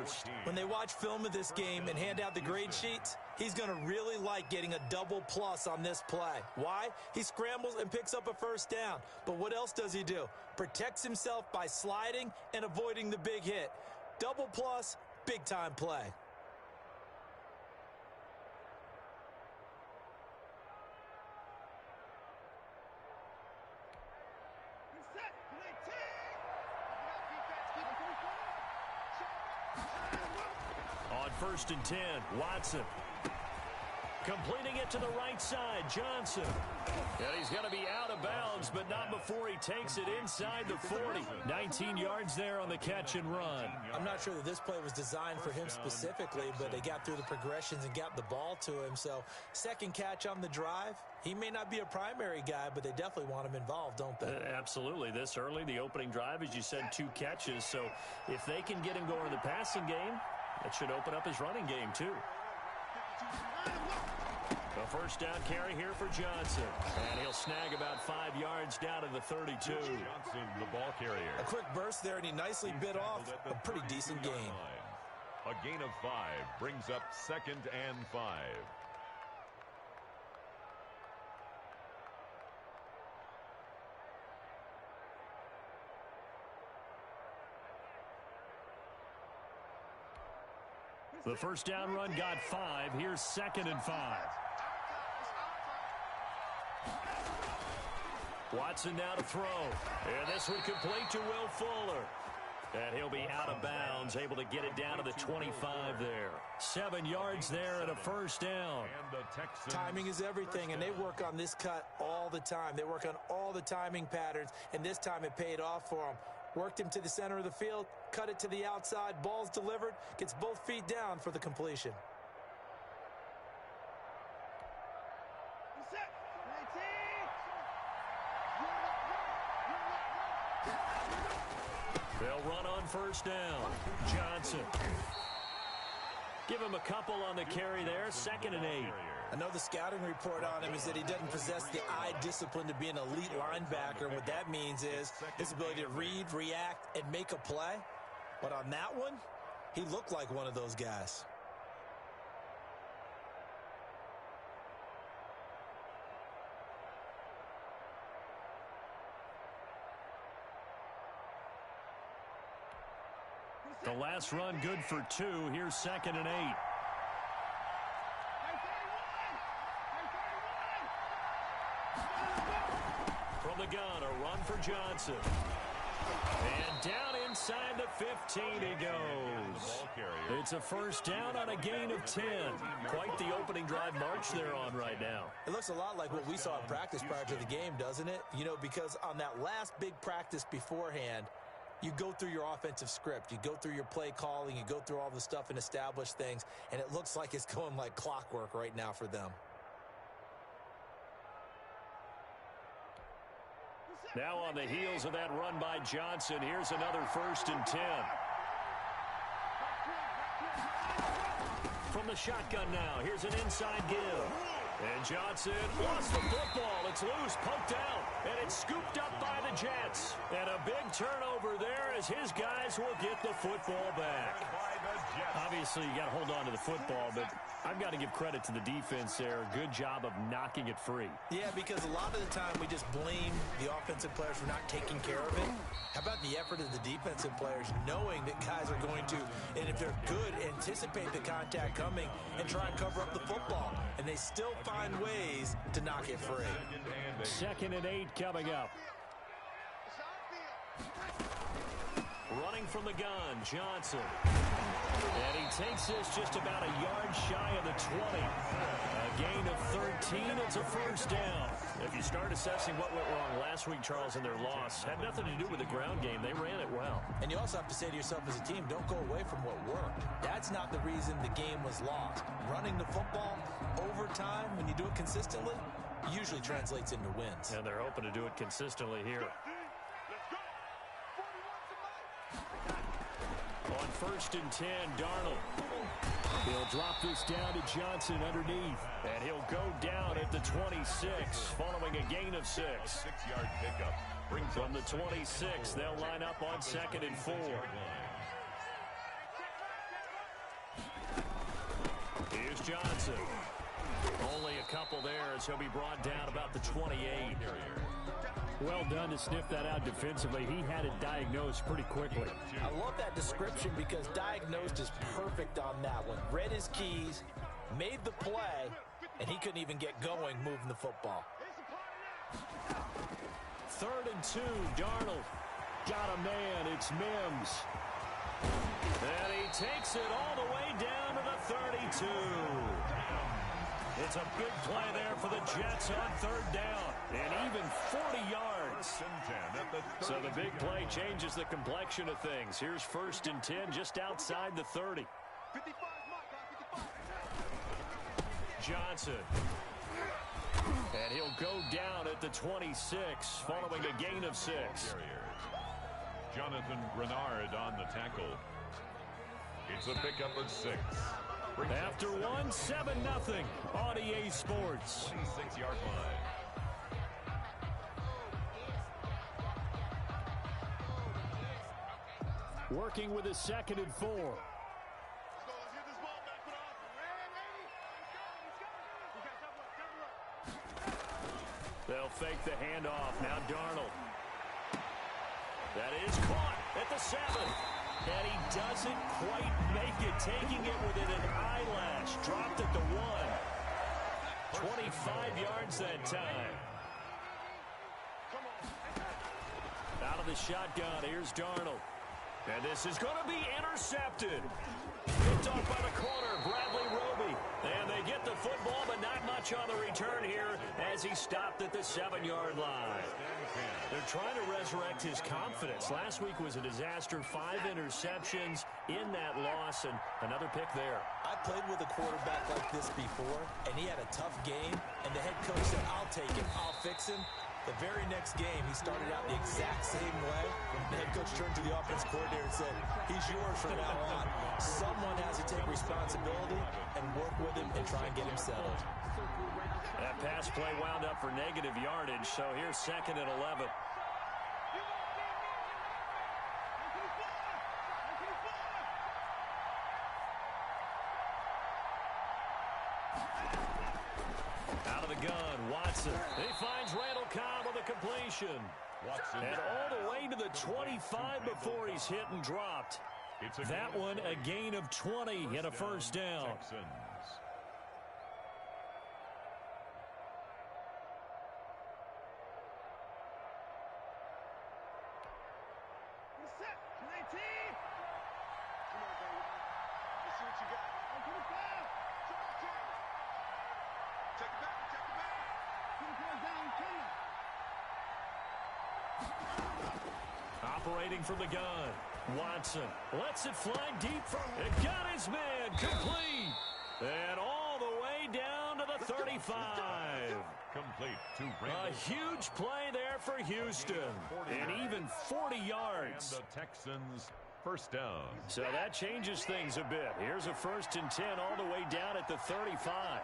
first. When they watch film of this game and hand out the grade sheets, he's going to really like getting a double plus on this play. Why? He scrambles and picks up a first down. But what else does he do? Protects himself by sliding and avoiding the big hit. Double plus, big-time play. On 1st and 10, Watson. Completing it to the right side, Johnson. And he's going to be out of bounds, but not before he takes it inside the 40. 19 yards there on the catch and run. I'm not sure that this play was designed for him specifically, but they got through the progressions and got the ball to him. So, second catch on the drive. He may not be a primary guy, but they definitely want him involved, don't they? Absolutely. This early, the opening drive, as you said, 2 catches. So, if they can get him going in the passing game, that should open up his running game, too. A first down carry here for Johnson. And he'll snag about 5 yards down to the 32. Johnson, the ball carrier. A quick burst there, and he nicely bit off a pretty decent gain. A gain of 5 brings up 2nd and 5. The first down run got 5. Here's 2nd and 5. Watson now to throw. And this one complete to Will Fuller. And he'll be out of bounds, able to get it down to the 25 there. 7 yards there and a first down. Timing is everything, and they work on this cut all the time. They work on all the timing patterns, and this time it paid off for them. Worked him to the center of the field, cut it to the outside, ball's delivered, gets both feet down for the completion. They'll run on first down. Johnson. Give him a couple on the carry there. 2nd and 8. I know the scouting report on him is that he doesn't possess the eye discipline to be an elite linebacker. What that means is his ability to read, react, and make a play. But on that one, he looked like one of those guys. The last run good for 2. Here's 2nd and 8. From the gun, a run for Johnson. And down inside the 15 he goes. It's a first down on a gain of 10. Quite the opening drive march they're on right now. It looks a lot like what we saw in practice prior to the game, doesn't it? You know, because on that last big practice beforehand, you go through your offensive script. You go through your play calling. You go through all the stuff and establish things. And it looks like it's going like clockwork right now for them. Now on the heels of that run by Johnson, here's another 1st and 10. From the shotgun now, here's an inside give. And Johnson lost the football. It's loose, poked out, and it's scooped up by the Jets. And a big turnover there as his guys will get the football back. Obviously, you got to hold on to the football, but I've got to give credit to the defense there. Good job of knocking it free. Yeah, because a lot of the time we just blame the offensive players for not taking care of it. How about the effort of the defensive players knowing that guys are going to, and if they're good, anticipate the contact coming and try and cover up the football. And they still find ways to knock it free. 2nd and 8 coming up. Running from the gun, Johnson. And he takes this just about a yard shy of the 20. A gain of 13. It's a first down. If you start assessing what went wrong last week, Charles, in their loss, had nothing to do with the ground game. They ran it well. And you also have to say to yourself as a team, don't go away from what worked. That's not the reason the game was lost. Running the football over time, when you do it consistently, usually translates into wins. And they're hoping to do it consistently here. On 1st and 10, Darnold. He'll drop this down to Johnson underneath. And he'll go down at the 26, following a gain of 6. 6-yard pickup. From the 26, they'll line up on 2nd and 4. Here's Johnson. Only a couple there as he'll be brought down about the 28. Well done to sniff that out defensively. He had it diagnosed pretty quickly. I love that description because diagnosed is perfect on that one. Read his keys, made the play, and he couldn't even get going moving the football. 3rd and 2, Darnold. Got a man, it's Mims. And he takes it all the way down to the 32. It's a big play there for the Jets on 3rd down. And even 40 yards. So the big play changes the complexion of things. Here's 1st and 10 just outside the 30. Johnson. And he'll go down at the 26 following a gain of 6. Jonathan Grenard on the tackle. It's a pickup of 6. After 1, 7-0 on EA Sports. 26-yard line. Working with a 2nd and 4. They'll fake the handoff. Now Darnold. That is caught at the 7. And he doesn't quite make it, taking it within an eyelash. Dropped at the 1. 25 yards that time. Out of the shotgun, here's Darnold. And this is going to be intercepted. Picked off by the corner, Bradley Roby. And they get the football, but not much on the return here as he stopped at the 7-yard line. They're trying to resurrect his confidence. Last week was a disaster. 5 interceptions in that loss, and another pick there. I played with a quarterback like this before, and he had a tough game, and the head coach said, I'll take him, I'll fix him. The very next game, he started out the exact same way. The head coach turned to the offense coordinator and said, he's yours from now on. Someone has to take responsibility and work with him and try and get him settled. That pass play wound up for negative yardage, so here's 2nd and 11. Out of the gun, Watson. He finds Randall Cobb with a completion. Watson. And all the way to the 25 before he's hit and dropped. That one a gain of 20 and a 1st down. Operating from the gun, Watson lets it fly deep. It got his man complete. And all the way down to the 35. Complete to A huge play there for Houston. And even 40 yards. And the Texans 1st down. So that changes things a bit. Here's a 1st and 10 all the way down at the 35.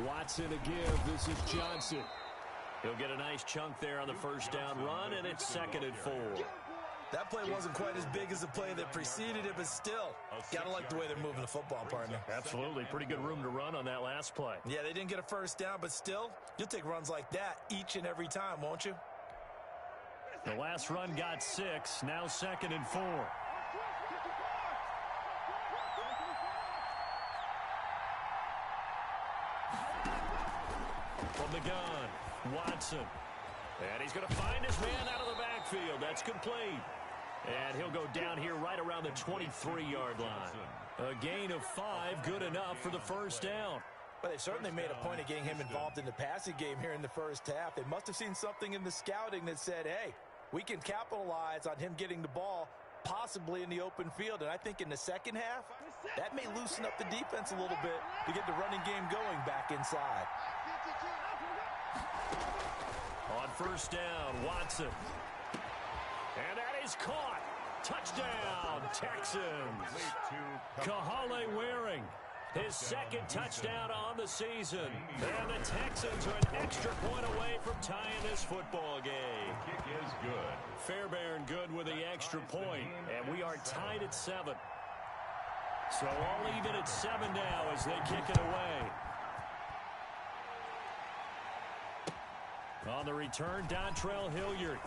Watson a give. This is Johnson. He'll get a nice chunk there on the 1st down run, and it's 2nd and 4. That play wasn't quite as big as the play that preceded it, but still, gotta like the way they're moving the football, partner. Absolutely. Pretty good room to run on that last play. Yeah, they didn't get a 1st down, but still, you'll take runs like that each and every time, won't you? The last run got 6. Now 2nd and 4. From the gun, Watson. And he's going to find his man out of the backfield. That's complete. And he'll go down here right around the 23-yard line. A gain of 5, good enough for the 1st down. But they certainly made a point of getting him involved in the passing game here in the 1st half. They must have seen something in the scouting that said, hey, we can capitalize on him getting the ball possibly in the open field. And I think in the 2nd half, that may loosen up the defense a little bit to get the running game going back inside. On 1st down, Watson. And that is caught. Touchdown, Texans. Kahale Waring, his 2nd touchdown on the season. And the Texans are an extra point away from tying this football game. Kick is good. Fairbairn good with the extra point, and we are tied at 7. So all even at 7 now as they kick it away. On the return, Dontrell Hilliard.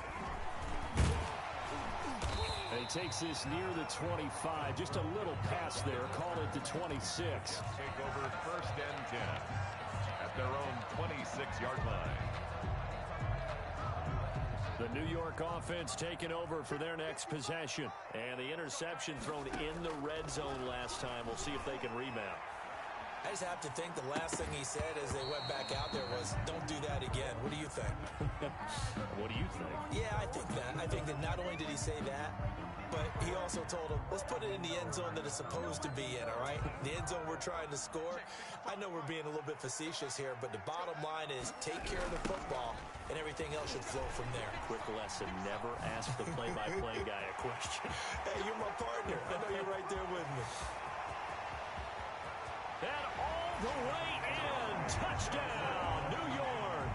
And he takes this near the 25. Just a little pass there. Call it the 26. Take over 1st and 10 at their own 26-yard line. The New York offense taking over for their next possession. And the interception thrown in the red zone last time. We'll see if they can rebound. I just have to think the last thing he said as they went back out there was, don't do that again. What do you think? What do you think? Yeah, I think that. I think that not only did he say that, but he also told him, let's put it in the end zone that it's supposed to be in, all right? The end zone we're trying to score. I know we're being a little bit facetious here, but the bottom line is take care of the football, and everything else should flow from there. Quick lesson, never ask the play-by-play guy a question. Hey, you're my partner. I know you're right there with me. And all the way in. Touchdown, New York.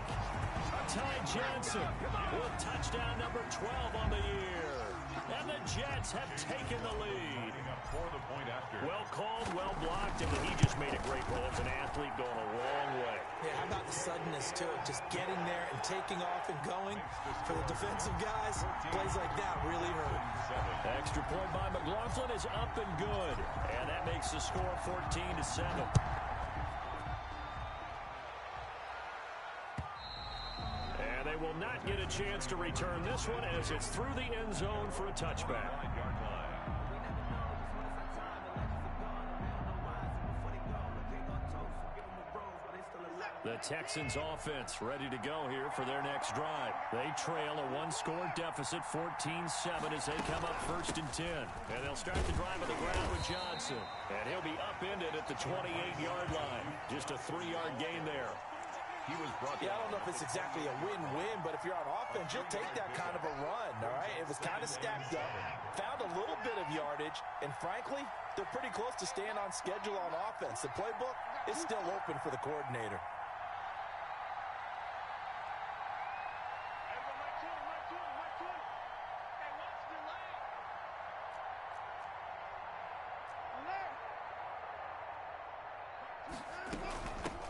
Ty Johnson with touchdown number 12 on the year. And the Jets have taken the lead. For the point after. Well called, well blocked, and he just made a great role as an athlete going a long way. Yeah, how about the suddenness to it? Just getting there and taking off and going. For the defensive guys, plays like that really hurt. Extra point by McLaughlin is up and good. And that makes the score 14-7. And they will not get a chance to return this one as it's through the end zone for a touchback. The Texans offense ready to go here for their next drive. They trail a one-score deficit, 14-7 as they come up 1st and 10. And they'll start the drive on the ground with Johnson. And he'll be upended at the 28-yard line. Just a 3-yard gain there. He was brought I don't know if it's exactly a win-win, but if you're on offense, you'll take that kind of a run, all right? It was kind of stacked up, found a little bit of yardage, and frankly, they're pretty close to staying on schedule on offense. The playbook is still open for the coordinator.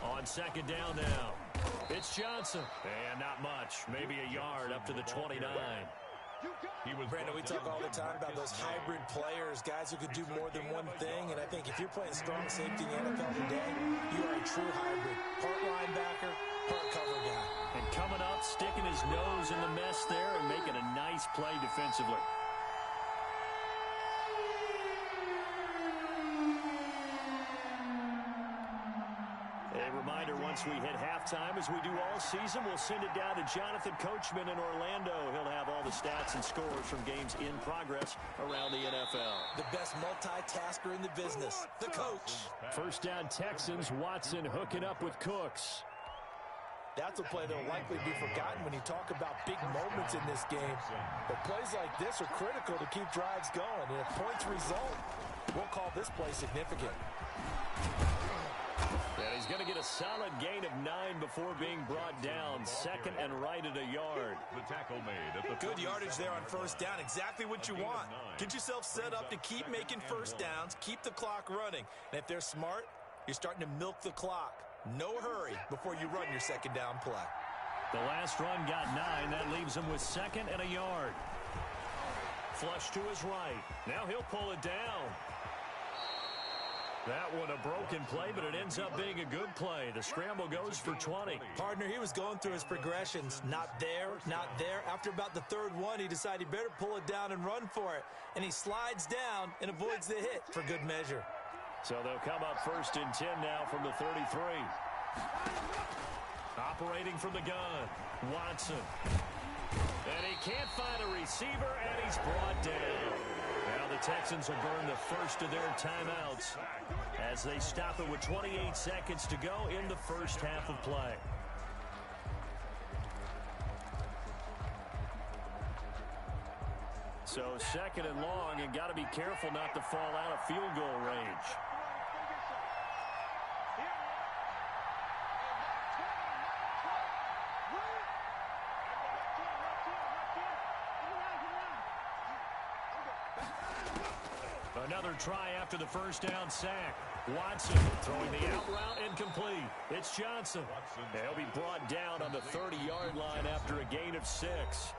On 2nd down now, it's Johnson. And not much, maybe a yard up to the 29. Brandon, we talk all the time about those hybrid players, guys who could do more than one thing, and I think if you're playing strong safety in the NFL today, you are a true hybrid. Part linebacker, part cover guy. And coming up, sticking his nose in the mess there and making a nice play defensively. A reminder, once we hit halftime, as we do all season, we'll send it down to Jonathan Coachman in Orlando. He'll have all the stats and scores from games in progress around the NFL. The best multitasker in the business, the coach. 1st down Texans, Watson hooking up with Cooks. That's a play that will likely be forgotten when you talk about big moments in this game. But plays like this are critical to keep drives going. And if points result, we'll call this play significant. And he's going to get a solid gain of 9 before being brought down. 2nd and right at a yard. The tackle made at the good yardage there on 1st down. Exactly what you want. Get yourself set up to keep making 1st downs, keep the clock running. And if they're smart, you're starting to milk the clock. No hurry before you run your 2nd down play. The last run got 9. That leaves him with 2nd and a yard. Flush to his right. Now he'll pull it down. That one a broken play, but it ends up being a good play. The scramble goes for 20. Partner, he was going through his progressions. Not there, not there. After about the 3rd one, he decided he better pull it down and run for it. And he slides down and avoids the hit for good measure. So they'll come up 1st and 10 now from the 33. Operating from the gun, Watson. And he can't find a receiver, and he's brought down. Now the Texans will burn the first of their timeouts as they stop it with 28 seconds to go in the 1st half of play. So 2nd and long, and got to be careful not to fall out of field goal range. Another try after the first down sack. Watson throwing the out route incomplete. It's Johnson. He'll be brought down on the 30-yard line after a gain of 6.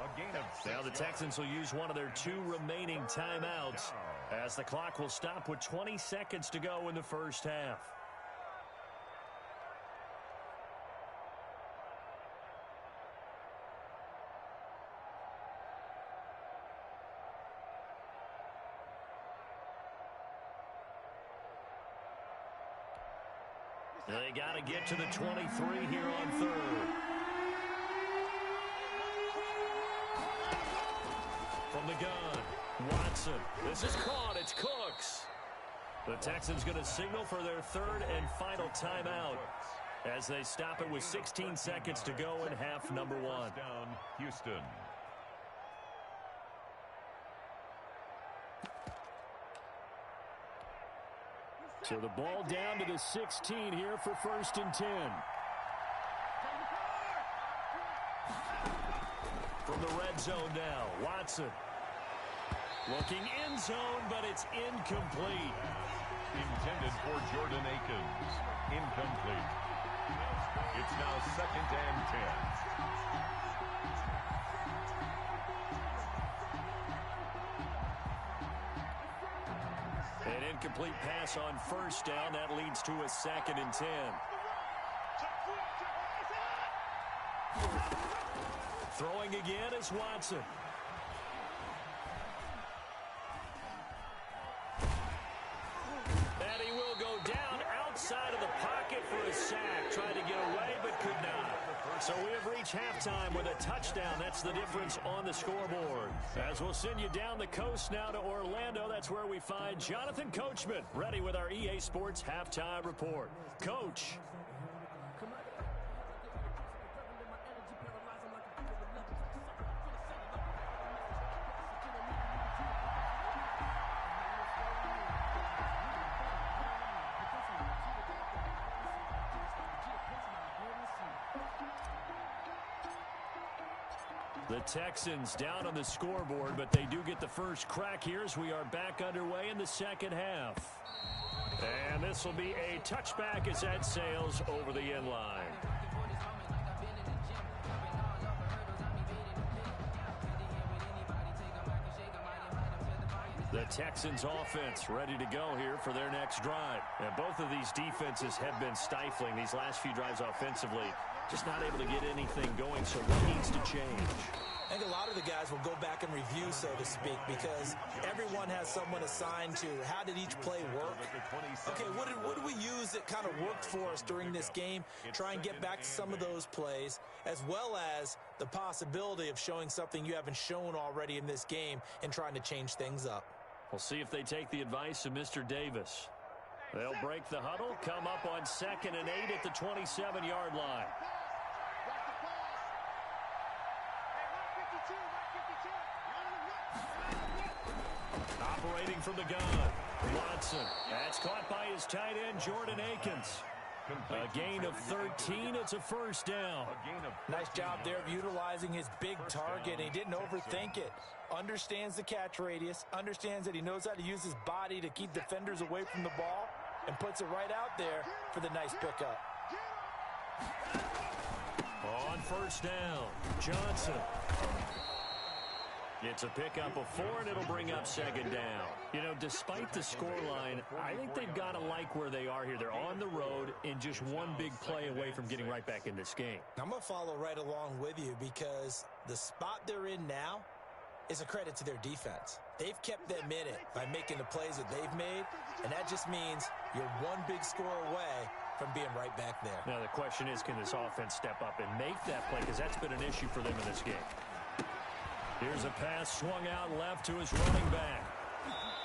Now the Texans will use one of their 2 remaining timeouts as the clock will stop with 20 seconds to go in the first half. They got to get to the 23 here on 3rd. From the gun, Watson. This is caught. It's Cooks. The Texans going to signal for their 3rd and final timeout as they stop it with 16 seconds to go in half number 1. Down, Houston. So the ball down to the 16 here for 1st and 10. From the red zone now, Watson. Looking end zone, but it's incomplete. Intended for Jordan Akins. Incomplete. It's now 2nd and 10. An incomplete pass on 1st down. That leads to a 2nd and 10. Throwing again is Watson. And he will go down outside of the pocket for a sack. Tried to get away, but could not. So we have reached halftime with a touchdown. That's the difference on the scoreboard. As we'll send you down the coast now to Orlando, that's where we find Jonathan Coachman, ready with our EA Sports Halftime Report. Coach. The Texans down on the scoreboard, but they do get the first crack here as we are back underway in the second half. And this will be a touchback as that sails over the end line. The Texans offense ready to go here for their next drive. And both of these defenses have been stifling these last few drives offensively. Just not able to get anything going, so what needs to change? I think a lot of the guys will go back and review, so to speak, because everyone has someone assigned to how did each play work. Okay, what did we use that kind of worked for us during this game? Try and get back to some of those plays, as well as the possibility of showing something you haven't shown already in this game and trying to change things up. We'll see if they take the advice of Mr. Davis. They'll break the huddle, come up on 2nd and 8 at the 27-yard line. Operating from the gun, Watson. That's caught by his tight end, Jordan Akins. A gain of 13. It's a 1st down. Nice job there of utilizing his big target. He didn't overthink it. Understands the catch radius. Understands that he knows how to use his body to keep defenders away from the ball. And puts it right out there for the nice pickup. On 1st down, Johnson. It's a pickup of 4, and it'll bring up 2nd down. You know, despite the scoreline, I think they've got to like where they are here. They're on the road and just one big play away from getting right back in this game. I'm going to follow right along with you because the spot they're in now is a credit to their defense. They've kept them in it by making the plays that they've made, and that just means you're one big score away from being right back there. Now, the question is, can this offense step up and make that play? Because that's been an issue for them in this game. Here's a pass swung out left to his running back.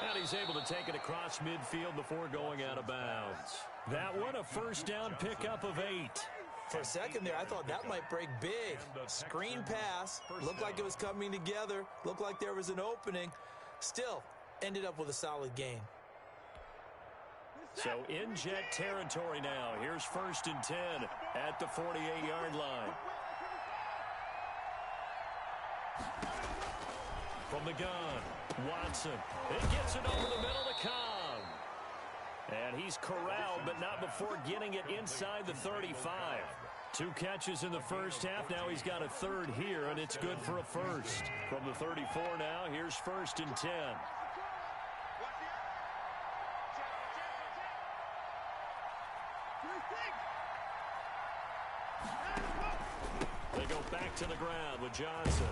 And he's able to take it across midfield before going out of bounds. That one, a 1st down pickup of 8. For a second there, I thought that might break big. Screen pass. Looked like it was coming together. Looked like there was an opening. Still, ended up with a solid gain. So in jet territory now. Here's 1st and 10 at the 48-yard line. From the gun, Watson. He gets it over the middle to Cobb. And he's corralled, but not before getting it inside the 35. 2 catches in the first half. Now he's got a third here, and it's good for a first. From the 34 now, here's 1st and 10. They go back to the ground with Johnson.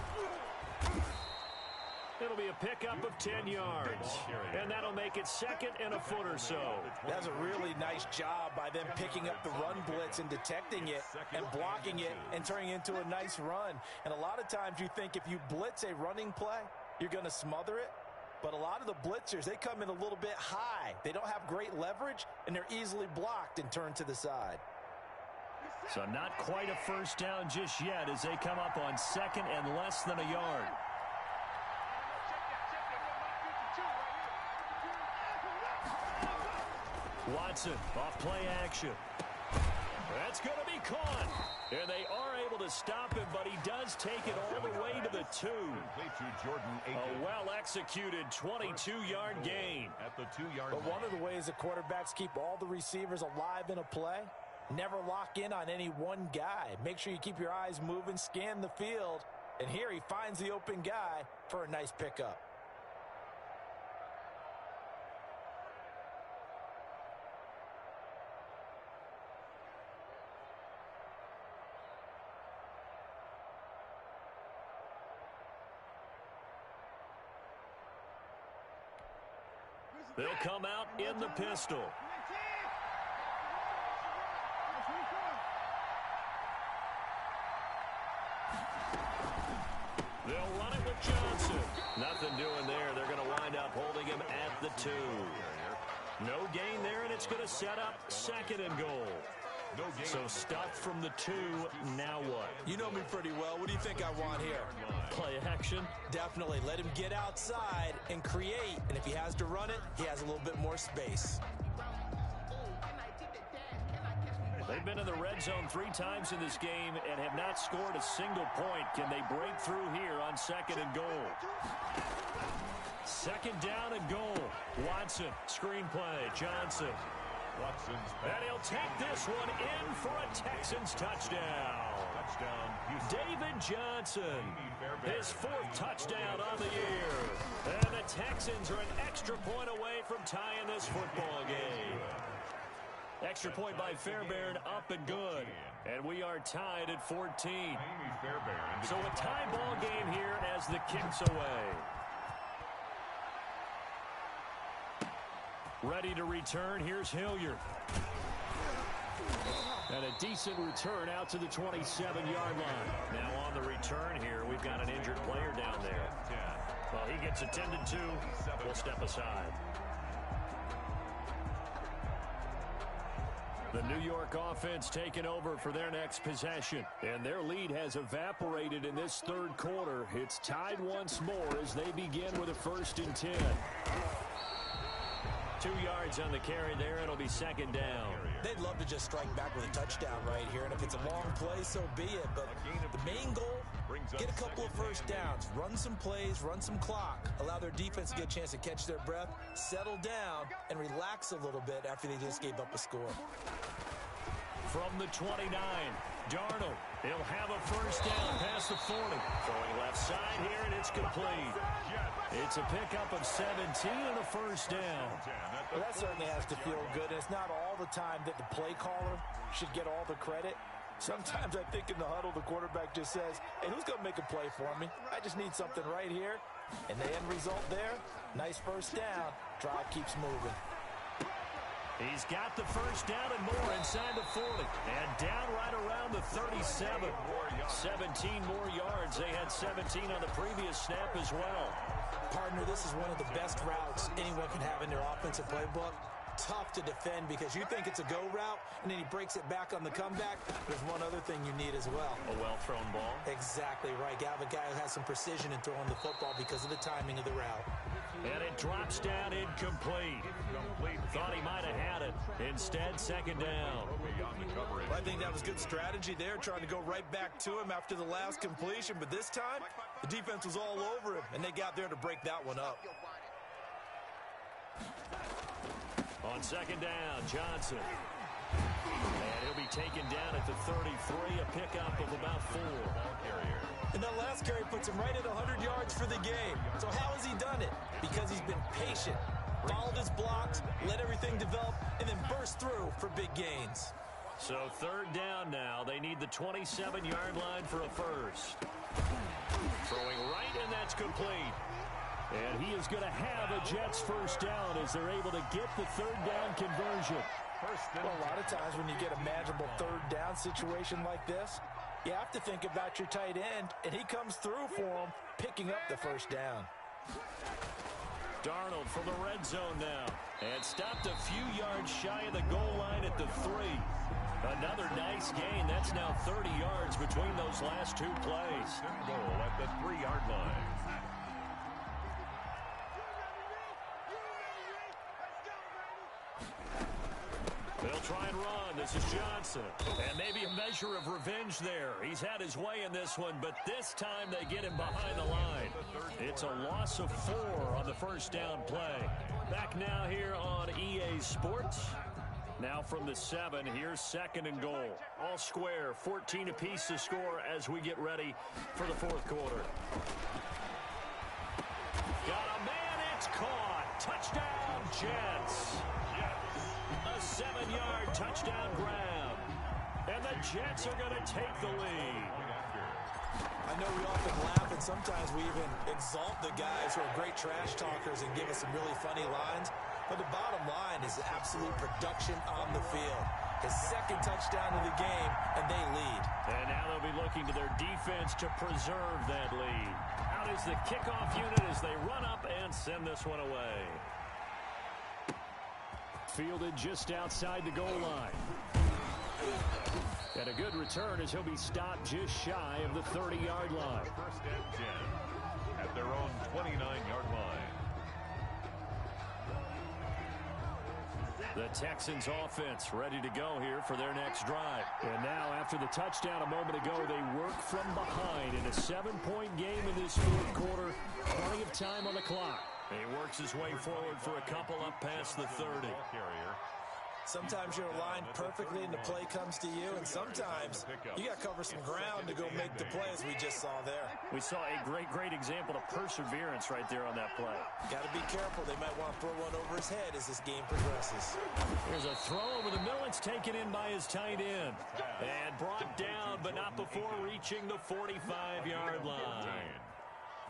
It'll be a pickup of 10 yards, and that'll make it 2nd and a foot or so. That's a really nice job by them picking up the run blitz and detecting it and blocking it and turning it into a nice run. And a lot of times you think if you blitz a running play, you're going to smother it. But a lot of the blitzers, they come in a little bit high. They don't have great leverage, and they're easily blocked and turned to the side. So not quite a first down just yet as they come up on 2nd and less than a yard. Watson off play action. That's going to be caught. And they are able to stop him, but he does take it all the way to the 2. A well-executed 22-yard gain. At the 2-yard line. But one of the ways the quarterbacks keep all the receivers alive in a play, never lock in on any one guy. Make sure you keep your eyes moving, scan the field, and here he finds the open guy for a nice pickup. They'll come out in the pistol. They'll run it with Johnson. Nothing doing there. They're going to wind up holding him at the 2. No gain there, and it's going to set up 2nd and goal. So stuff from the 2, now what? You know me pretty well. What do you think I want here? Play action? Definitely. Let him get outside and create. And if he has to run it, he has a little bit more space. They've been in the red zone 3 times in this game and have not scored a single point. Can they break through here on 2nd and goal? 2nd down and goal. Watson, screen play, Johnson. And he'll take this one in for a Texans touchdown. David Johnson, his 4th touchdown on the year. And the Texans are an extra point away from tying this football game. Extra point by Fairbairn, up and good. And we are tied at 14. So a tie ball game here as the kick's away. Ready to return, here's Hilliard. And a decent return out to the 27-yard line. Now on the return here, we've got an injured player down there. Well, he gets attended to. We'll step aside. The New York offense taking over for their next possession. And their lead has evaporated in this 3rd quarter. It's tied once more as they begin with a 1st and 10. 2 yards on the carry there. It'll be 2nd down. They'd love to just strike back with a touchdown right here. And if it's a long play, so be it. But the main goal, get a couple of first downs. Run some plays, run some clock. Allow their defense to get a chance to catch their breath, settle down, and relax a little bit after they just gave up a score. From the 29, Darnold. He'll have a first down past the 40. Throwing left side here, and it's complete. It's a pickup of 17 and a first down. Well, that certainly has to feel good. And it's not all the time that the play caller should get all the credit. Sometimes I think in the huddle, the quarterback just says, hey, who's going to make a play for me? I just need something right here. And the end result there, nice first down. Drive keeps moving. He's got the first down and more inside the 40. And down right around the 37. 17 more yards. They had 17 on the previous snap as well. Partner, this is one of the best routes anyone can have in their offensive playbook. Tough to defend because you think it's a go route, and then he breaks it back on the comeback. There's one other thing you need as well. A well-thrown ball. Exactly right. You have a guy who has some precision in throwing the football because of the timing of the route. And it drops down incomplete. Thought he might have had it. Instead, second down. I think that was good strategy there, trying to go right back to him after the last completion. But this time, the defense was all over him, and they got there to break that one up. On second down, Johnson. And he'll be taken down at the 33, a pickup of about 4. And that last carry puts him right at 100 yards for the game. So how has he done it? Because he's been patient, followed his blocks, let everything develop, and then burst through for big gains. So third down now. They need the 27-yard line for a first. Throwing right, and that's complete. And he is going to have a Jets first down as they're able to get the third down conversion. Well, a lot of times when you get a manageable third down situation like this, you have to think about your tight end, and he comes through for him, picking up the first down. Darnold from the red zone now. And stopped a few yards shy of the goal line at the 3. Another nice gain. That's now 30 yards between those last two plays. Goal at the 3-yard line. They'll try and run. This is Johnson. And maybe a measure of revenge there. He's had his way in this one, but this time they get him behind the line. It's a loss of 4 on the first down play. Back now here on EA Sports. Now from the 7, here's second and goal. All square, 14 apiece to score as we get ready for the fourth quarter. Got a man, it's caught. Touchdown, Jets. A 7-yard touchdown grab. And the Jets are going to take the lead. I know we often laugh, and sometimes we even exalt the guys who are great trash talkers and give us some really funny lines. But the bottom line is absolute production on the field. His second touchdown of the game, and they lead. And now they'll be looking to their defense to preserve that lead. Out is the kickoff unit as they run up and send this one away. Fielded just outside the goal line. And a good return as he'll be stopped just shy of the 30-yard line. First and 10 at their own 29-yard line. The Texans offense ready to go here for their next drive. And now after the touchdown a moment ago, they work from behind in a 7-point game in this fourth quarter. Plenty of time on the clock. He works his way forward for a couple up past the 30. Sometimes you're aligned perfectly and the play comes to you, and sometimes you got to cover some ground to go make the play, as we just saw there. We saw a great example of perseverance right there on that play. Got to be careful. They might want to throw one over his head as this game progresses. Here's a throw over the middle. It's taken in by his tight end. And brought down, but not before reaching the 45-yard line.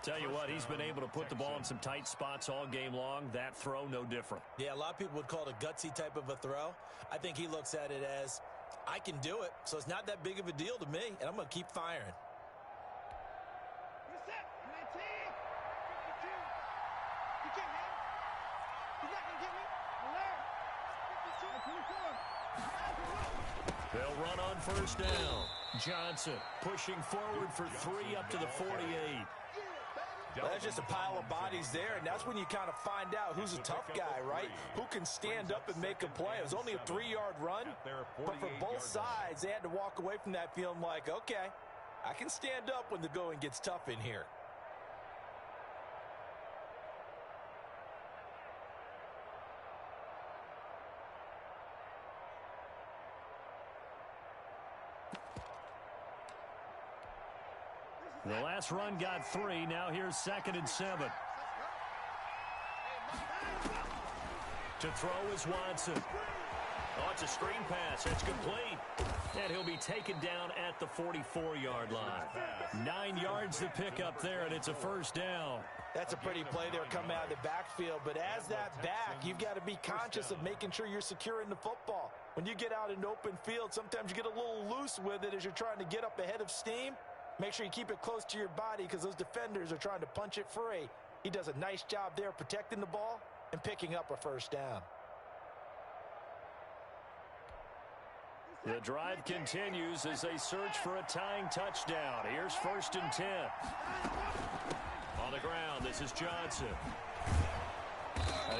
Tell you what, he's been able to put the ball in some tight spots all game long. That throw, no different. Yeah, a lot of people would call it a gutsy type of a throw. I think he looks at it as, I can do it, so it's not that big of a deal to me, and I'm going to keep firing. They'll run on first down. Johnson pushing forward for 3 up to the 48. That's just a pile of bodies there, and that's when you kind of find out who's a tough guy, right? Who can stand up and make a play. It was only a 3-yard run, but for both sides, they had to walk away from that feeling like, okay, I can stand up when the going gets tough in here. The last run got 3. Now here's second and 7. To throw is Watson. Oh, it's a screen pass. It's complete. And he'll be taken down at the 44-yard line. 9 yards to pick up there, and it's a first down. That's a pretty play there coming out of the backfield. But as that back, you've got to be conscious of making sure you're securing the football. When you get out in open field, sometimes you get a little loose with it as you're trying to get up ahead of steam. Make sure you keep it close to your body because those defenders are trying to punch it free. He does a nice job there protecting the ball and picking up a first down. The drive continues as they search for a tying touchdown. Here's first and 10. On On the ground, this is Johnson.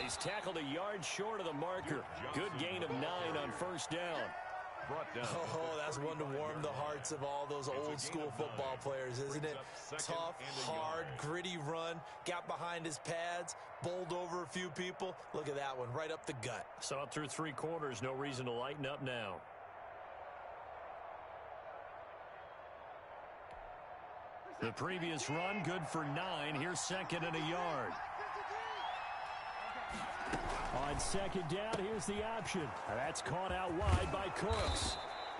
He's tackled a yard short of the marker. Good gain of 9 on first down. Oh, that's one to warm the hearts of all those old school football players, isn't it? Tough, hard, gritty run, got behind his pads, bowled over a few people. Look at that one, right up the gut. So through 3 quarters, no reason to lighten up now. The previous run, good for 9. Here's second and a yard. On second down, here's the option. That's caught out wide by Cooks.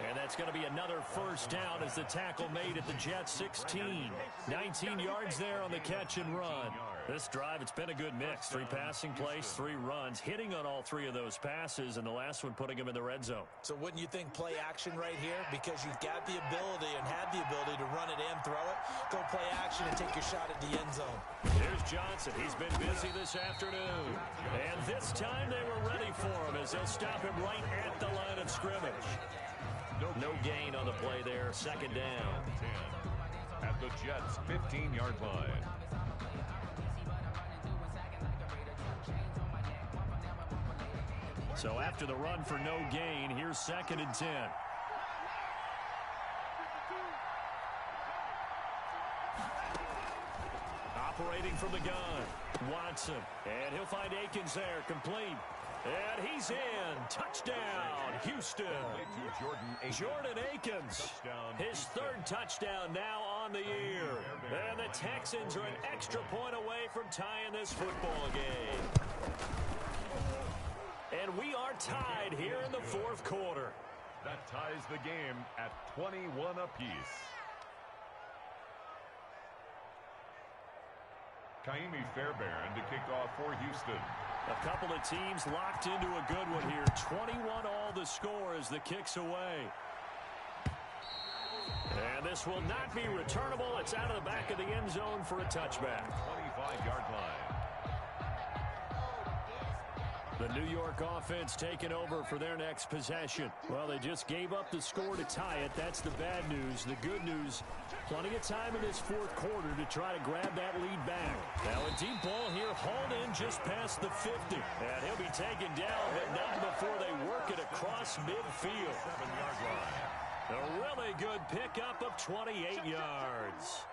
And that's going to be another first down as the tackle made at the Jets 16. 19 yards there on the catch and run. This drive, it's been a good mix. 3 passing plays, 3 runs, hitting on all 3 of those passes, and the last one putting him in the red zone. So wouldn't you think play action right here? Because you've got the ability and have the ability to run it and throw it. Go play action and take your shot at the end zone. Here's Johnson. He's been busy this afternoon. And this time they were ready for him as they'll stop him right at the line of scrimmage. No gain on the play there. Second down. 10 at the Jets' 15-yard line. So after the run for no gain, here's second and 10. Operating from the gun, Watson. And he'll find Akins there, complete. And he's in. Touchdown, Houston. Jordan Akins, his 3rd touchdown now on the year. And the Texans are an extra point away from tying this football game. And we are tied here in the 4th quarter. That ties the game at 21 apiece. Kaimi Fairbairn to kick off for Houston. A couple of teams locked into a good one here. 21 all the score as the kick's away. And this will not be returnable. It's out of the back of the end zone for a touchback. 25-yard line. The New York offense taking over for their next possession. Well, they just gave up the score to tie it. That's the bad news. The good news, plenty of time in this 4th quarter to try to grab that lead back. Now a deep ball here, hauled in just past the 50. And he'll be taken down, but not before they work it across midfield. 7-yard line. A really good pickup of 28 yards.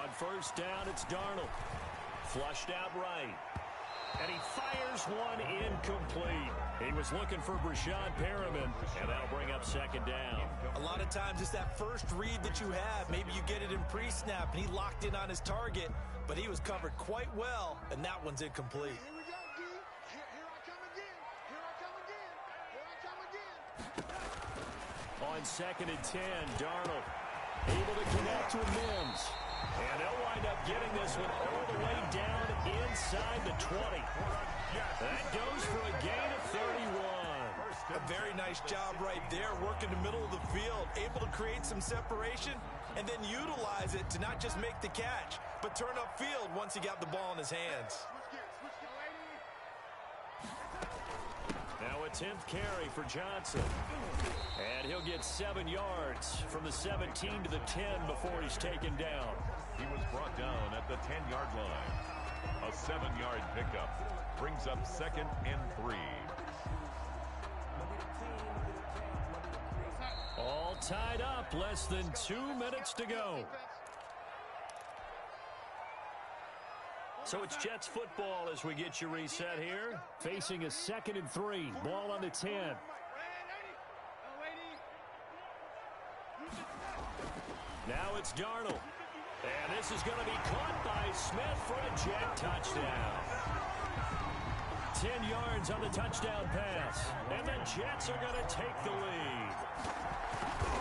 On first down, it's Darnold. Flushed out right. And he fires one incomplete. He was looking for Brashad Perriman, and that'll bring up second down. A lot of times it's that first read that you have. Maybe you get it in pre-snap, and he locked in on his target, but he was covered quite well, and that one's incomplete. Here we go, D. Here I come again. Here I come again. Here I come again. On second and 10, Darnold able to connect with Mims. And they'll wind up getting this one all the way down inside the 20. That goes for a gain of 31. A very nice job right there, working the middle of the field, able to create some separation, and then utilize it to not just make the catch, but turn upfield once he got the ball in his hands. Now a 10th carry for Johnson. And he'll get 7 yards from the 17 to the 10 before he's taken down. He was brought down at the 10-yard line. A 7-yard pickup brings up second and 3. All tied up, less than 2 minutes to go. So it's Jets football as we get you reset here. Facing a 2nd and 3. Ball on the 10. Now it's Darnold. And this is going to be caught by Smith for a Jet touchdown. 10 yards on the touchdown pass. And the Jets are going to take the lead.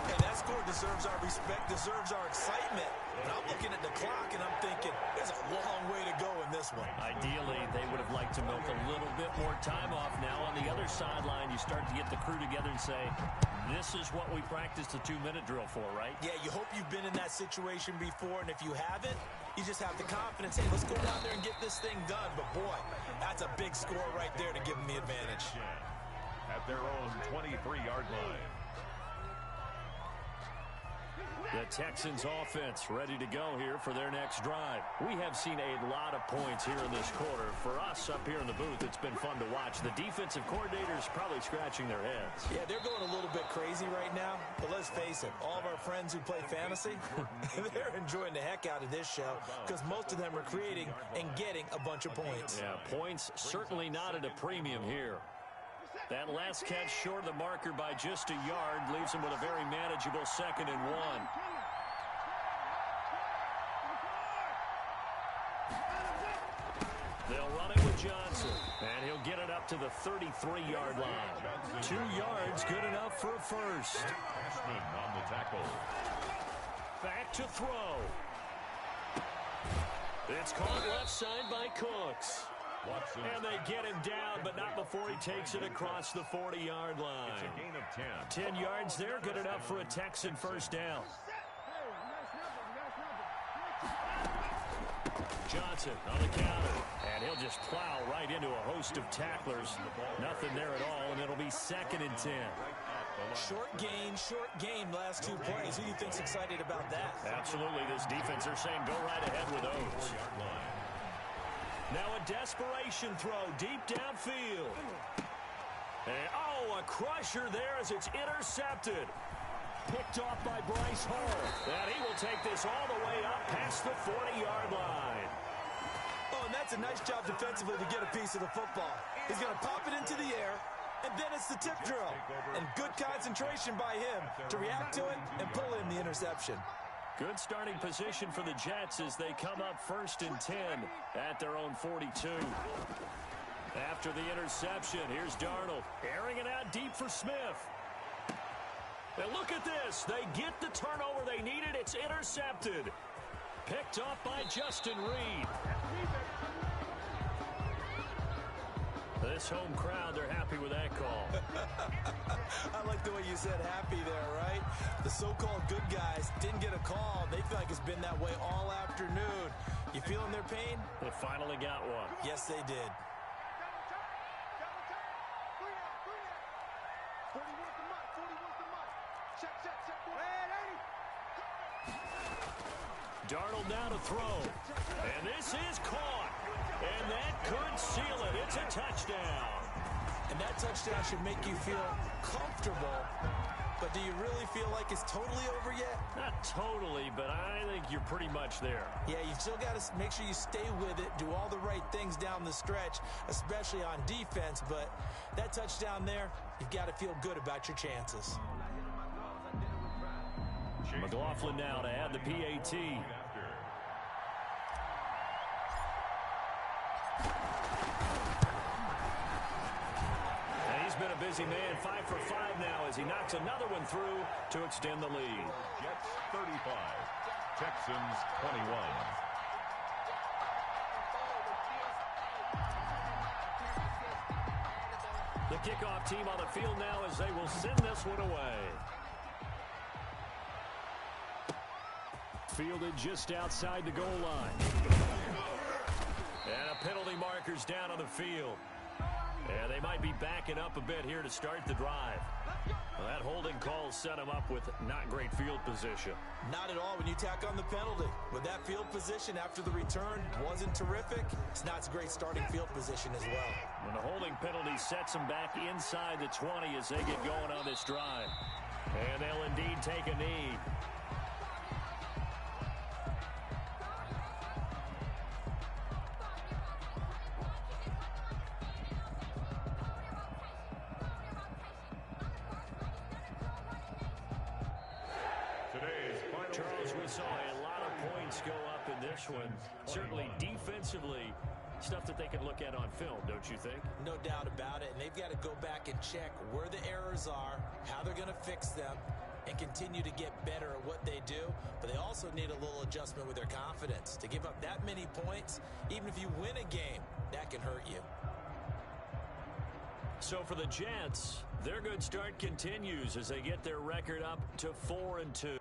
Hey, that score deserves our respect, deserves our excitement. And I'm looking at the clock and I'm thinking, there's a long way to go in this one. Ideally, they would have liked to milk a little bit more time off. Now on the other sideline, you start to get the crew together and say, this is what we practiced the 2-minute drill for, right? Yeah, you hope you've been in that situation before, and if you haven't, you just have the confidence, hey, let's go down there and get this thing done. But boy, that's a big score right there to give them the advantage. At their own 23-yard line. The Texans offense ready to go here for their next drive. We have seen a lot of points here in this quarter. For us up here in the booth, it's been fun to watch. The defensive coordinators probably scratching their heads. Yeah, they're going a little bit crazy right now, but let's face it, all of our friends who play fantasy, they're enjoying the heck out of this show because most of them are creating and getting a bunch of points. Yeah, points certainly not at a premium here. That last catch short of the marker by just a yard leaves him with a very manageable 2nd and 1. They'll run it with Johnson, and he'll get it up to the 33-yard line. 2 yards, good enough for a first. Ashman on the tackle. Back to throw. It's caught left side by Cooks. Watson. And they get him down, but not before he takes it across the 40-yard line. It's a gain of 10. 10 yards there, good enough for a Texan first down. Johnson on the counter, and he'll just plow right into a host of tacklers. Nothing there at all, and it'll be 2nd and 10. Short gain last 2 plays. Who do you think's excited about that? Absolutely, this defense are saying go right ahead with those. Now a desperation throw deep downfield. And, a crusher there as it's intercepted. Picked off by Bryce Hall. And he will take this all the way up past the 40-yard line. Oh, and that's a nice job defensively to get a piece of the football. He's going to pop it into the air, and then it's the tip drill. And good concentration by him to react to it and pull in the interception. Good starting position for the Jets as they come up 1st and 10 at their own 42. After the interception, here's Darnold airing it out deep for Smith. And look at this. They get the turnover they needed. It's intercepted. Picked up by Justin Reed. This home crowd, they're happy with that call. I like the way you said happy there, right? The so-called good guys didn't get a call. They feel like it's been that way all afternoon. You feeling their pain? They finally got one. Yes, they did. 40 wants the mic. 40 wants the mic. Check. Darnold now to throw. And this is caught. And that could seal it. It's a touchdown. And that touchdown should make you feel comfortable. But do you really feel like it's totally over yet? Not totally, but I think you're pretty much there. Yeah, you still got to make sure you stay with it, do all the right things down the stretch, especially on defense. But that touchdown there, you've got to feel good about your chances. McLaughlin now to add the PAT. And he's been a busy man, 5 for 5 now as he knocks another one through to extend the lead. Jets 35, Texans 21. The kickoff team on the field now as they will send this one away. Fielded just outside the goal line. And a penalty marker's down on the field. And they might be backing up a bit here to start the drive. Well, that holding call set him up with not great field position. Not at all when you tack on the penalty. With that field position after the return wasn't terrific, it's not a great starting field position as well. When the holding penalty sets them back inside the 20 as they get going on this drive. And they'll indeed take a knee. Charles, we saw a lot of points go up in this one. Certainly defensively, stuff that they can look at on film, don't you think? No doubt about it. And they've got to go back and check where the errors are, how they're going to fix them, and continue to get better at what they do. But they also need a little adjustment with their confidence. To give up that many points, even if you win a game, that can hurt you. So for the Jets, their good start continues as they get their record up to 4-2.